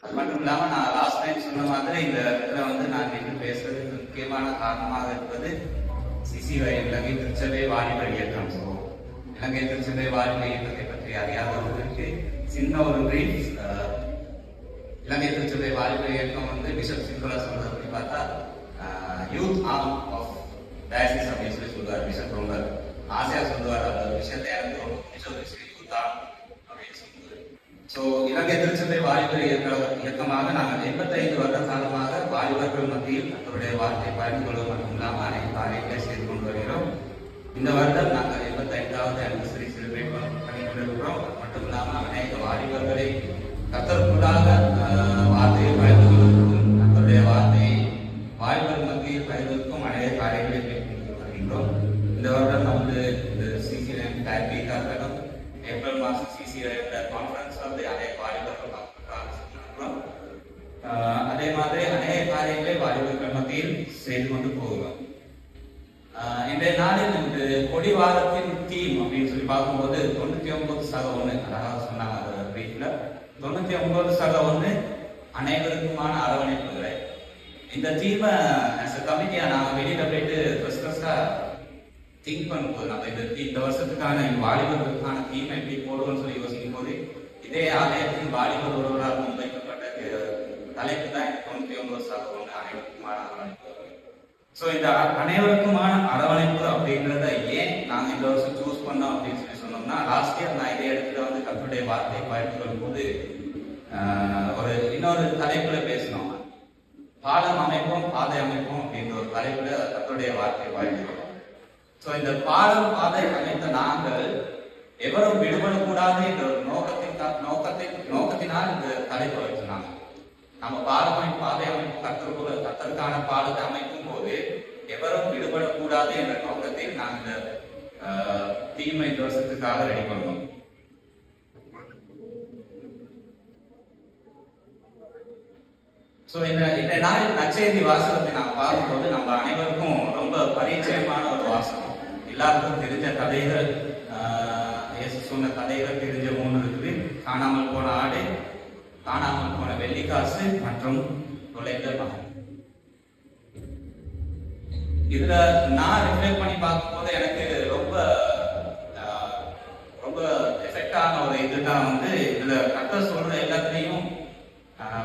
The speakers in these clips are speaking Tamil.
அது மட்டும் இல்லாமல் நான் லாஸ்ட் டைம் சொன்ன மாதிரி இந்த இடத்துல வந்து நான் நின்று பேசுறதுக்கு முக்கியமான காரணமாக இருப்பது சிசிவை இலங்கை திருச்சபை வாலிபர் இயக்கம். ஸோ இலங்கை திருச்சபை வாலிபர் இயக்கத்தை பற்றி அறியாதவர்களுக்கு சின்ன ஒரு பிரீஃப். இலங்கை திருச்சபை வாலிபர் இயக்கம் வந்து பிஷப் சிங்கோலா சொல்றதை பற்றி பார்த்தா யூத் ஆர்ம் ஆஃப் டயசிஸ் அப்படின்னு சொல்லுவார் பிஷப். ரொம்ப ஆசையா சொல்லுவார் அந்த விஷயத்தை எனக்கு ரொம்ப பிடிச்ச ஒரு விஷயம் யூத் ஆர்ம் அப்படின்னு சொல்லுவார். ஸோ இலங்கை திருச்சபை வாலிபர் இயக்கமாக நாங்கள் 85 வருட காலமாக வாலிபர்கள் மத்தியில் தங்களுடைய வார்த்தை பகிர்ந்து கொள்வது மட்டும் இல்லாமல் அனைத்து காரியங்களை செய்து கொண்டு வருகிறோம். இந்த வருடம் நாங்கள் 85வது அனிவர்சரி செலிப்ரேட் பண்ணி கொண்டிருக்கிறோம். அது மட்டும் இல்லாமல் அநேக வாலிபர்களை கத்தருக்குள்ளாக வார்த்தையை பகிர்ந்து கொள்வதற்கும் தங்களுடைய வார்த்தையை வாலிபர் மத்தியில் பகிர்வதற்கும் அநேக காரியங்களை மேற்கொண்டு வருகின்றோம். இந்த வருடம் நமது இந்த சிசிஎன் டைப்பிக்காக இருக்கட்டும், ஏப்ரல் மாதம் சிசிஎன் கான்ஃபரன்ஸ் வந்து அநேக வாலிபர்கள் பார்க்கிறோம். அதே மாதிரி அநேக காரியங்களை வாலிபர்கள் மத்தியில் செய்து கொண்டு போகிறோம். இன்றைய நாளில் இந்த கொடி வாரத்தின் தீம் அப்படின்னு சொல்லி பார்க்கும்போது 99%, அழகாக சொன்னாங்க அந்த பிரீஃப்ல. 99% அனைவருக்குமான அரவணைப்புகளை இந்த தீமை கமிட்டியா நாங்கள் வெளியில போயிட்டு ஃபர்ஸ்டா திங்க் பண்ணும்போது நம்ம இந்த வருஷத்துக்கான வாலிபர்களுக்கான தீமை எப்படி போடுவோம்னு சொல்லி யோசிக்கும் போது இதே ஆலயத்தின் வாலிபர் ஒருவரால் முன்வைக்கப்பட்ட தலைப்பு தான் 99% அனைவருக்குமான அரவணைப்பு. ஸோ இந்த அனைவருக்குமான அரவணைப்பு அப்படின்றத ஏன் நாங்கள் இந்த வருஷம் சூஸ் பண்ணோம் அப்படின்னு சொல்லி சொன்னோம்னா, லாஸ்ட் இயர் நான் இதே இடத்துல வந்து கர்த்தருடைய வார்த்தையை பகிர்ந்து கொள்ளும்போது ஒரு இன்னொரு தலைப்புல பேசினோம். பாலம் அமைப்போம் பாதை அமைப்போம் அப்படின்ற ஒரு தலைப்புல கர்த்தருடைய வார்த்தையை பகிர்ந்து கொள்ளும். ஸோ இந்த பாலம் பாதை அமைத்த நாங்கள் எவரும் விடுபடக்கூடாது என்ற ஒரு நோக்கத்தினால் இந்த தலைப்பு வச்சுனாங்க. நம்ம பாலம் அமைப்பு பாதை அமைப்பு கர்த்தருக்கான பாலத்தை அமைக்கும் போது எவரும் விடுபடக்கூடாது என்ற நோக்கத்தில் நாங்கள் தீமை இந்த வருஷத்துக்காக ரெடி பண்ணோம். ஸோ இந்த நாளில் நற்செய்தி வாசகத்தை நாங்கள் பார்க்கும்போது நம்ம அனைவருக்கும் ரொம்ப பரிச்சயமான ஒரு வாசகம். எல்லாருக்கும் தெரிஞ்ச கதைகள், இயேசு சொன்ன கதைகள் தெரிஞ்ச 3 இருக்குது. காணாமல் போன ஆடு, காணாமல் போன வெள்ளிக்காசு மற்றும் தொலைந்த மகன். இதுல நான் ரிஃப்ளெக்ட் பண்ணி பார்க்கும்போது எனக்கு ரொம்ப ரொம்ப எஃபெக்டான ஒரு இதுதான் வந்து இதுல கர்த்தர் சொல்ற எல்லாத்தையும்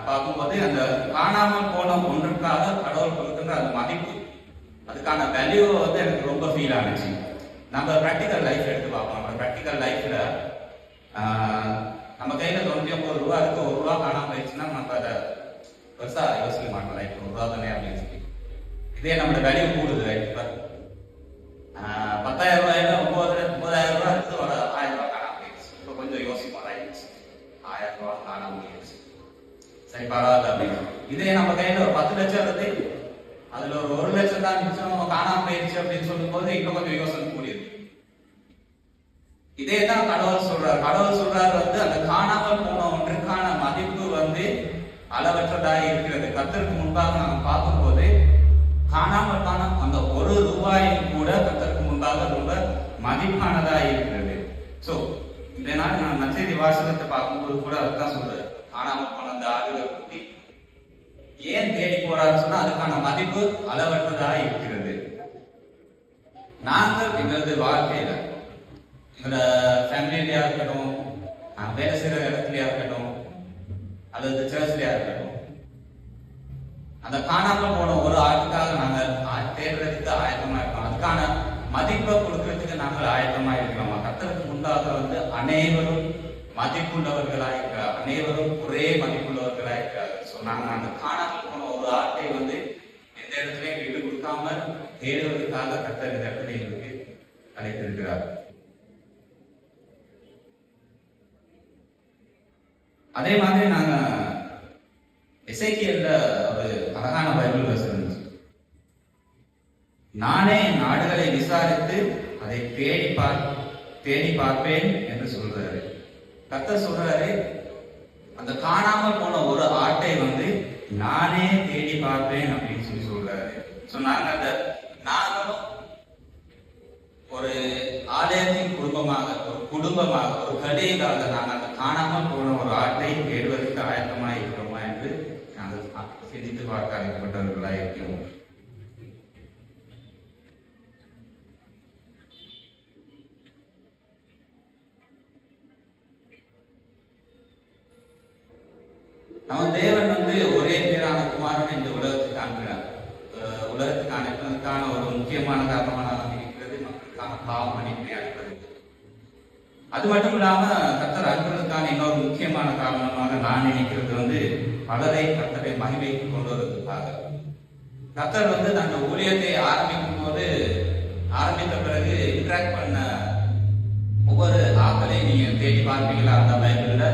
பார்க்கும்போது அந்த காணாமல் போன ஒன்றுக்காக கடவுள் கொடுக்கின்ற அந்த மதிப்பு, அதுக்கான வேல்யூ வந்து எனக்கு ரொம்ப ஃபீல் ஆனிச்சு. நம்ம ப்ராக்டிக்கல் லைஃப் எடுத்து பார்ப்போம். நம்ம ப்ராக்டிக்கல் லைஃப்ல நம்ம கையில 99 ரூபா இருக்கு, 1 ரூபா காணாம போயிடுச்சுன்னா நம்ம அதை பெருசா யோசிக்க மாட்டோம். லைஃப் 1 ரூபா தானே அப்படின்னு சொல்லி. இதே நம்மளோட வேல்யூ கூடுது. இப்ப 10,000 ரூபாயில 9,000 ரூபாய் இருக்கு, ஒரு 1000 ரூபாய் காணாம போயிடுச்சு. இப்போ கொஞ்சம் யோசிப்போம், 1000 ரூபாய் காணாம போயிடுச்சு, சரி பரவாயில்ல அப்படின்னு. இதே நம்ம கையில ஒரு 10 லட்சம் இருக்கு, அதுல ஒரு 1 லட்சம் தான் மிச்சம் காணாம போயிடுச்சு அப்படின்னு சொல்லும் போது இன்னும் கொஞ்சம் யோசனை கூடியது. இதே தான் கடவுள் சொல்றாரு. கடவுள் சொல்றாரு வந்து அந்த காணாமல் போன ஒன்றுக்கான மதிப்பு வந்து அளவற்றதாக இருக்கிறது. கர்த்தருக்கு முன்பாக நாங்கள் பார்க்கும்போது காணாமல் போன அந்த 1 ரூபாயும் கூட கர்த்தருக்கு முன்பாக ரொம்ப மதிப்பானதாக இருக்கிறது. ஸோ இதனால் நான் நற்செய்தி வாசகத்தை பார்க்கும்போது கூட அதுதான் சொல்றாரு. காணாமல் போன அந்த ஆடுகள் குட்டி ஏன் தேடி போறாருன்னு சொன்னா அதுக்கான மதிப்பு அளவற்றதாக இருக்கிறது. நாங்கள் எங்களது வாழ்க்கையில எங்களோட ஃபேமிலியா இருக்கட்டும், வேலை செய்யற இடத்துலயா இருக்கட்டும், அல்லது சர்ச்லயா இருக்கட்டும், அந்த காணாமல் போன ஒரு ஆட்டுக்காக நாங்கள் தேடுறதுக்கு ஆயத்தமா இருக்கோம். அதுக்கான மதிப்பை கொடுக்கறதுக்கு நாங்கள் ஆயத்தமா இருக்கிறோம். கர்த்தருக்கு முன்பாக வந்து அனைவரும் மதிப்புள்ளவர்களாக இருக்கிறார், அனைவரும் ஒரே மதிப்புள்ளவர்களாக இருக்கிறார். ஸோ நாங்கள் அந்த காணாமல் போன ஒரு ஆட்டை வந்து எந்த இடத்துலையும் விட்டு கொடுக்காம தேடுவதற்காக கர்த்தர் இந்த இடத்துல எங்களுக்கு அழைத்திருக்கிறார். அதே மாதிரி நாங்க எசேக்கியேல்ல ஒரு அழகான பைபிள் வசனம் இருந்துச்சு. நானே நாடுகளை விசாரித்து அதை தேடி பார்ப்பேன் என்று சொல்றாரு. கர்த்தர் சொல்றாரு அந்த காணாமல் போன ஒரு ஆட்டை வந்து நானே தேடி பார்ப்பேன் அப்படின்னு சொல்லி சொல்றாரு. நாங்களும் ஒரு ஆலயத்தின் குடும்பமாக ஒரு கடைக்காக நாங்கள் அந்த காணாமல் போன ஒரு ஆட்டை தேடுவதற்கு ஆயத்தமாக இருக்கிறோமா என்று அழைக்கப்பட்டவர்களாக இருக்கிறோம். நம்ம தேவன் வந்து ஒரே பேரான குமாரன் இந்த உலகத்துக்கு அனுப்பினார். உலகத்துக்கு அனுப்பினதுக்கான ஒரு முக்கியமான காரணமாக இருக்கிறது மக்களுக்கான பாவம் மன்னிப்பை அளிப்பது. அது மட்டும் இல்லாம கர்த்தர் அனுப்புவதற்கான இன்னொரு முக்கியமான காரணமாக நான் நினைக்கிறது வந்து பலரை கர்த்தரை மகிமைக்கு கொண்டு வருவதற்காக. கர்த்தர் வந்து தங்கள் ஊழியத்தை ஆரம்பித்த பிறகு இன்ட்ராக்ட் பண்ண ஒவ்வொரு ஆட்களையும் நீங்க தேடி பார்ப்பீங்களா? அந்த பைபிள்ல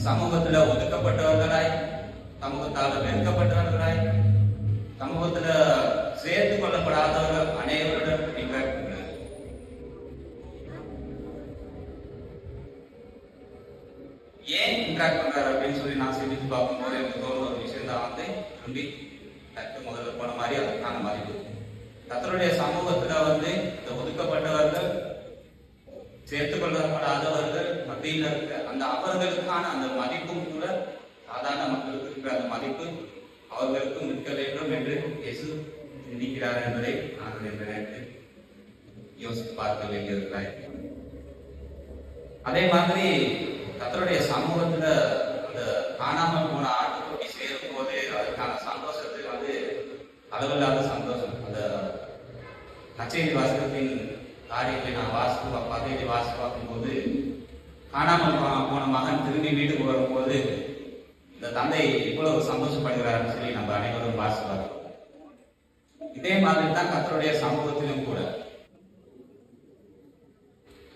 சமூகத்துல ஒதுக்கப்பட்டவர்களாய், சமூகத்தால் வெறுக்கப்பட்டவர்களாய், சமூகத்துல சேர்த்து கொள்ளப்படாதவர்கள் அனைவருடன் இன்ட்ராக்ட் பண்ண. ஏன் இன்ட்ராக்ட் பண்றாரு அப்படின்னு சொல்லி நான் சிந்தித்து பார்க்கும்போது எனக்கு தோணுன ஒரு விஷயம் தான் வந்து திரும்பி தட்டு முதல்ல போன மாதிரி அதற்கான மதிப்பு. கர்த்தருடைய சமூகத்துல வந்து இந்த ஒதுக்கப்பட்டவர்கள், சேர்த்துக் கொள்ளப்படாதவர்கள் மத்தியில் இருக்க அந்த அவர்களுக்கான அந்த மதிப்பும் கூட சாதாரண மக்களுக்கு இருக்கிற அந்த மதிப்பு அவர்களுக்கும் இருக்க வேண்டும் என்று இயேசு சிந்திக்கிறார் என்பதை நாங்கள் இந்த நேரத்தில் யோசித்து பார்க்க வேண்டியவர்களாய். அதே மாதிரி கர்த்தருடைய சமூகத்துல அந்த காணாமல் போன ஆட்டுக்குட்டி சேரும் போது அதற்கான சந்தோஷத்துக்கு வந்து அளவில்லாத சந்தோஷம். அந்த நற்செய்தி வாசகத்தின் காரியத்தை நான் பகுதியை வாசித்து பார்க்கும்போது காணாமல் போன மகன் திரும்பி வீட்டுக்கு வரும்போது இந்த தந்தை இவ்வளவு சந்தோஷப்படுகிறார்னு சொல்லி நம்ம அனைவரும் வாசித்து பார்க்கிறோம். இதே மாதிரி தான் கர்த்தருடைய சமூகத்திலும் கூட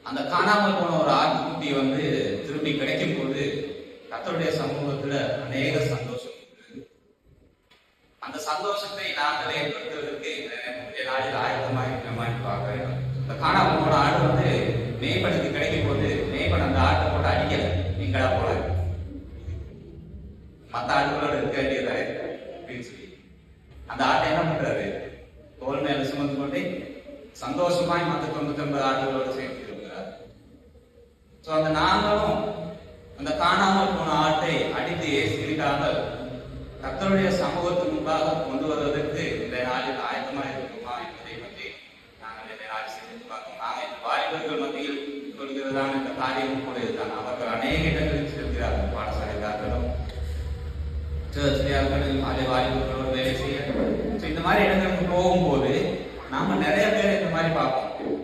அந்த காணாமல் போன ஒரு ஆட்டுக்குட்டி வந்து திரும்பி கிடைக்கும் போது கர்த்தருடைய சமூகத்துல அநேக சந்தோஷம். அந்த சந்தோஷத்தை நாங்கள் ஏற்படுத்துவதற்கு இந்த நாளில் ஆயத்தமாக இருக்கிறோமான்னு பார்க்க வேண்டும். இந்த காணாமல் போன ஆடு வந்து மேய்ப்பனுக்கு கிடைக்கும் போது மேய்ப்பன் அந்த ஆட்டை போட்டு அடிக்கல, நீங்களா போல மற்ற ஆடுகளோட இருக்க வேண்டியதா அப்படின்னு சொல்லி அந்த ஆட்டை என்ன பண்றாரு? தோல் மேல சுமந்து கொண்டு சந்தோஷமாய் மற்ற 99 ஆடுகளோடு சேர்த்து இருக்கிறார். சோ அந்த நாங்களும் அந்த காணாமல் போன ஆட்டை அடித்து சிரிக்காமல் கர்த்தருடைய சமூகத்துக்கு முன்பாக கொண்டு வருவதற்கு இந்த நாளில் ஆயத்தமாக இருக்குமா என்பதை பற்றி நாங்கள் இந்த நாளில் சிந்தித்து பார்க்கிறோம். நாங்கள் இந்த வாலிபர்கள் மத்தியில் சொல்கிறதான இந்த காரியம் கூட இதுதான். அவர்கள் அநேக இடங்களில் செல்கிறார்கள். பாடசாலைக்காரர்களும் சர்ச்லையார்களும் அதே வாலிபர்களோடு வேலை செய்ய. இந்த மாதிரி இடங்களுக்கு போகும்போது நாம நிறைய பேர் இந்த மாதிரி பார்ப்போம்.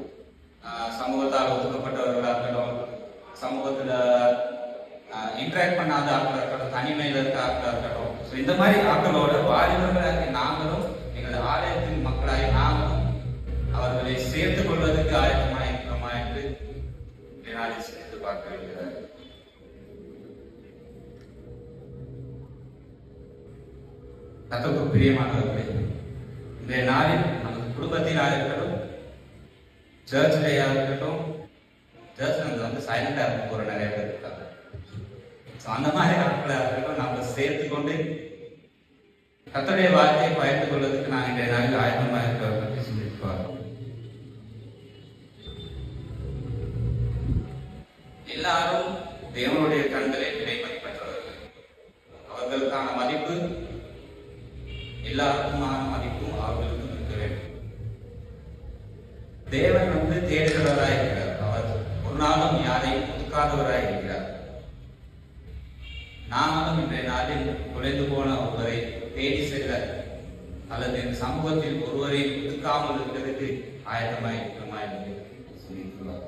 சமூகத்தால் ஒதுக்கப்பட்டவர்களாக இருக்கட்டும், சமூகத்துல இன்டராக்ட் பண்ணாத ஆட்கள் இருக்கட்டும், தனிமையில இருக்க ஆட்கள் இருக்கட்டும். இந்த மாதிரி ஆட்களோட வாலிபர்களாக நாங்களும் எங்களது ஆலயத்தின் மக்களாக நாங்களும் அவர்களை சேர்த்துக் கொள்வதற்கு ஆயத்தமாக இருக்கிறோமா என்று சிந்தித்து பார்க்க வேண்டியது. கர்த்தருக்கு பிரியமானவர்களே, இந்த நாளில் நமது குடும்பத்தினாக இருக்கட்டும், சர்ச்லையா இருக்கட்டும், சர்ச் வந்து சைலண்டா இருக்க போற நிறைய பேர் இருக்காங்க. அந்த மாதிரி ஆட்களாக இருக்கட்டும் நம்ம சேர்த்து கொண்டு கர்த்தருடைய வார்த்தையை பகிர்ந்து கொள்வதற்கு நான் இந்த நாளில் ஆயத்தமாக இருக்கிறத பற்றி சிந்தித்து பார்க்கிறோம். எல்லாரும் தேவனுடைய கண்களை விலைமதிப்பற்றவர்கள். அவர்களுக்கான மதிப்பு எல்லாருக்குமான மதிப்பும் அவர்களுக்கும் இருக்க வேண்டும். தேவன் வந்து தேடுகிறவராய் இருக்கிறார். அவர் ஒரு நாளும் யாரையும் ஒதுக்காதவராய் இருக்கிறார். நாங்களும் இன்றைய நாளில் குறைந்து போன ஒருவரை தேடி செல்ல அல்லது இந்த சமூகத்தில் ஒருவரை ஒதுக்காமல் இருக்கிறதுக்கு ஆயத்தமாய் இருக்கிறோமா என்று சொல்லியிருக்கிறார்.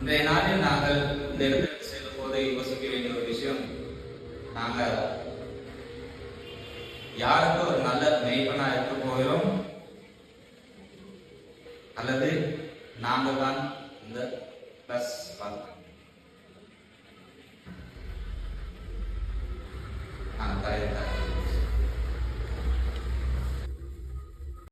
இன்றைய நாளில் நாங்கள் இந்த இடத்திற்கு செல்லும் போது யோசிக்க வேண்டிய ஒரு விஷயம், நாங்கள் யாருக்கு ஒரு நல்ல மெய்ப்பனா இருக்க போகிறோம் அல்லது நாங்கள் தான் இந்த பிளஸ் நான் தயாரித்தார்.